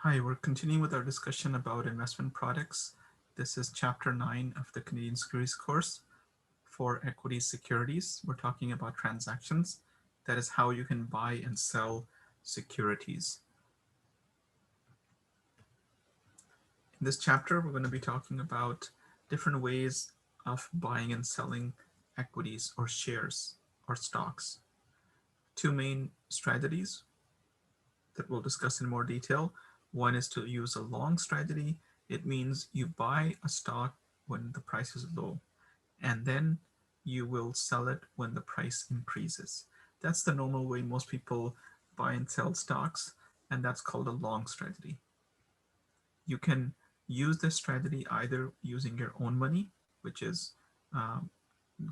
Hi, we're continuing with our discussion about investment products. This is Chapter 9 of the Canadian Securities course for equity securities. We're talking about transactions. That is how you can buy and sell securities. In this chapter, we're going to be talking about different ways of buying and selling equities or shares or stocks. Two main strategies that we'll discuss in more detail. One is to use a long strategy. It means you buy a stock when the price is low, and then you will sell it when the price increases. That's the normal way most people buy and sell stocks, and that's called a long strategy. You can use this strategy either using your own money, which is um,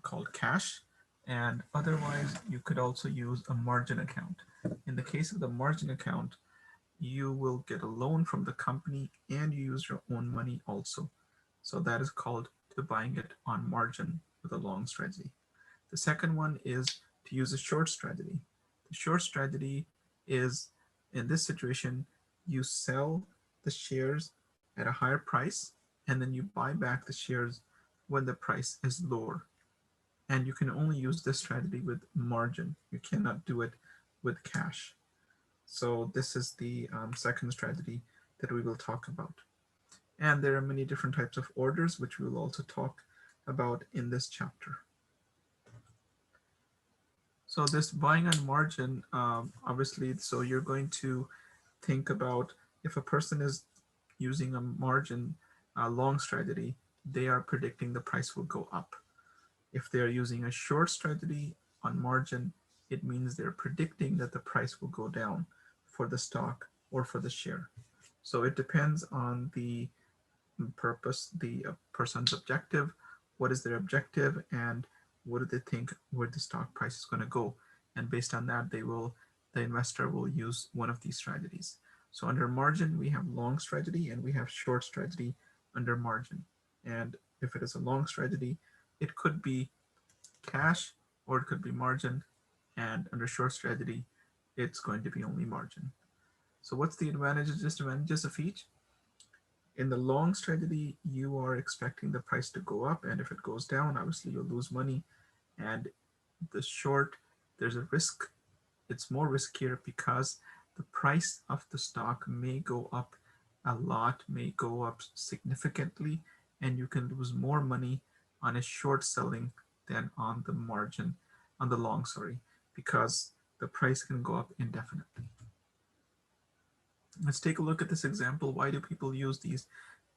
called cash, and otherwise you could also use a margin account. In the case of the margin account, you will get a loan from the company and you use your own money also. So that is called to buying it on margin with a long strategy. The second one is to use a short strategy. The short strategy is, in this situation, you sell the shares at a higher price and then you buy back the shares when the price is lower. And you can only use this strategy with margin. You cannot do it with cash. So this is the second strategy that we will talk about. And there are many different types of orders, which we will also talk about in this chapter. So this buying on margin, obviously, so you're going to think about if a person is using a margin long strategy, they are predicting the price will go up. If they're using a short strategy on margin, it means they're predicting that the price will go down for the stock or for the share. So it depends on the purpose, the person's objective, what is their objective, and what do they think where the stock price is going to go. And based on that, the investor will use one of these strategies. So under margin, we have long strategy and we have short strategy under margin. And if it is a long strategy, it could be cash or it could be margin. And under short strategy, it's going to be only margin. So what's the advantages, disadvantages of each? In the long strategy, you are expecting the price to go up, and if it goes down, obviously you'll lose money. And the short, there's a risk. It's more riskier because the price of the stock may go up a lot, may go up significantly, and you can lose more money on a short selling than on the margin, on the long, sorry, because the price can go up indefinitely. Let's take a look at this example. Why do people use these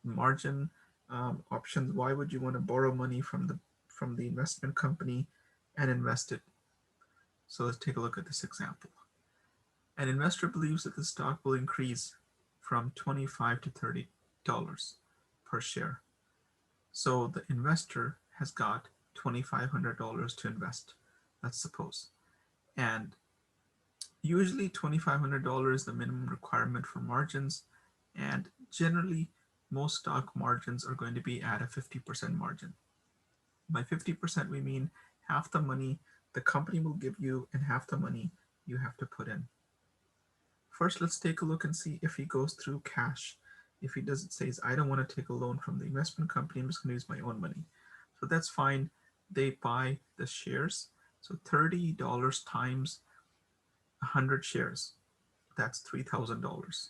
margin options? Why would you want to borrow money from the investment company and invest it? So let's take a look at this example. An investor believes that the stock will increase from $25 to $30 per share. So the investor has got $2,500 to invest, let's suppose. And usually $2,500 is the minimum requirement for margins, and generally most stock margins are going to be at a 50% margin. By 50%, we mean half the money the company will give you and half the money you have to put in. First, let's take a look and see if he goes through cash. If he doesn't says, I don't want to take a loan from the investment company, I'm just going to use my own money. So that's fine. They buy the shares. So $30 times 100 shares, that's $3,000.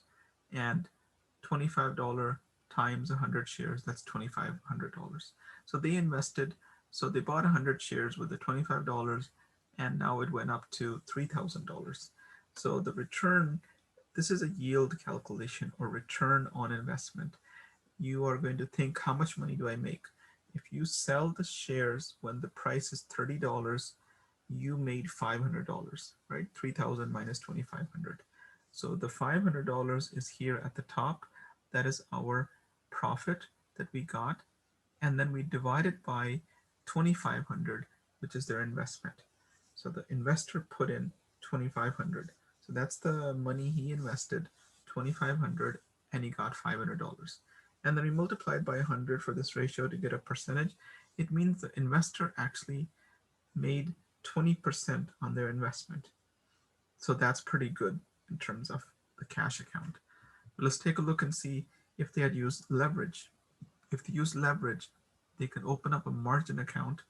And $25 times 100 shares, that's $2,500. So they invested, so they bought 100 shares with the $25, and now it went up to $3,000. So the return, this is a yield calculation or return on investment. You are going to think, how much money do I make? If you sell the shares when the price is $30, you made $500, right? 3,000 minus 2,500. So the $500 is here at the top. That is our profit that we got. And then we divide it by 2,500, which is their investment. So the investor put in 2,500. So that's the money he invested, 2,500, and he got $500. And then we multiplied by 100 for this ratio to get a percentage. It means the investor actually made 20% on their investment. So that's pretty good in terms of the cash account. Let's take a look and see if they had used leverage. If they use leverage, they can open up a margin account.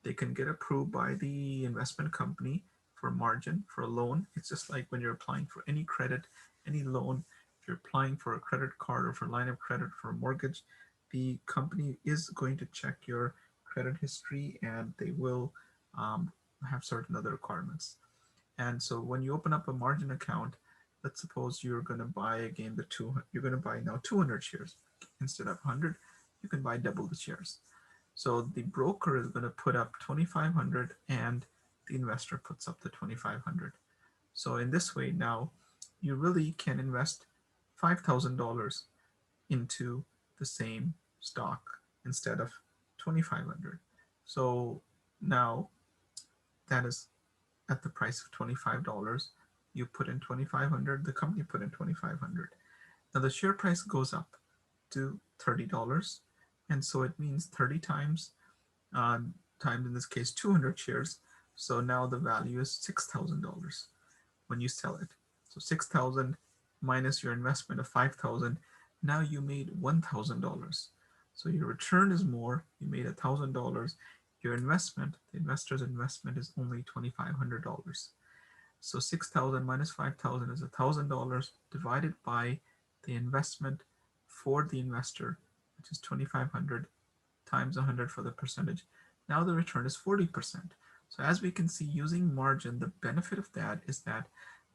They can get approved by the investment company for margin for a loan. It's just like when you're applying for any credit, any loan. If you're applying for a credit card or for a line of credit for a mortgage, the company is going to check your credit history, and they will have certain other requirements. And so when you open up a margin account, let's suppose you're going to buy again you're going to buy now 200 shares instead of 100. You can buy double the shares. So the broker is going to put up 2,500 and the investor puts up the 2,500. So in this way now you really can invest $5,000 into the same stock instead of 2,500. So now that is at the price of $25. You put in 2,500, the company put in 2,500. Now the share price goes up to $30, and so it means 30 times times in this case 200 shares. So now the value is $6,000 when you sell it. So 6,000 minus your investment of 5,000. Now you made $1,000. So your return is more. You made $1,000. Your investment, the investor's investment, is only $2,500. So 6,000 minus 5,000 is $1,000 divided by the investment for the investor, which is 2,500 times 100 for the percentage. Now the return is 40%. So as we can see, using margin, the benefit of that is that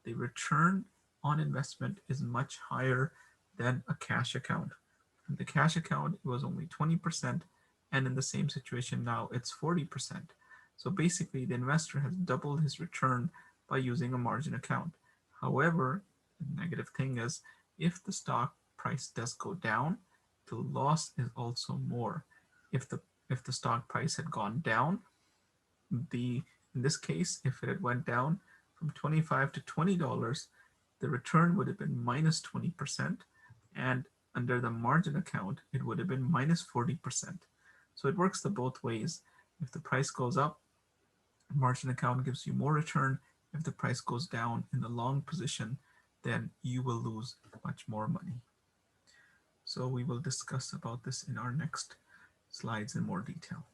the return on investment is much higher than a cash account. In the cash account, it was only 20%, and in the same situation now, it's 40%. So basically, the investor has doubled his return by using a margin account. However, the negative thing is, if the stock price does go down, the loss is also more. If the stock price had gone down, in this case, if it had went down from $25 to $20, the return would have been minus 20%, and under the margin account, it would have been minus 40%. So it works the both ways. If the price goes up, margin account gives you more return. If the price goes down in the long position, then you will lose much more money. So we will discuss about this in our next slides in more detail.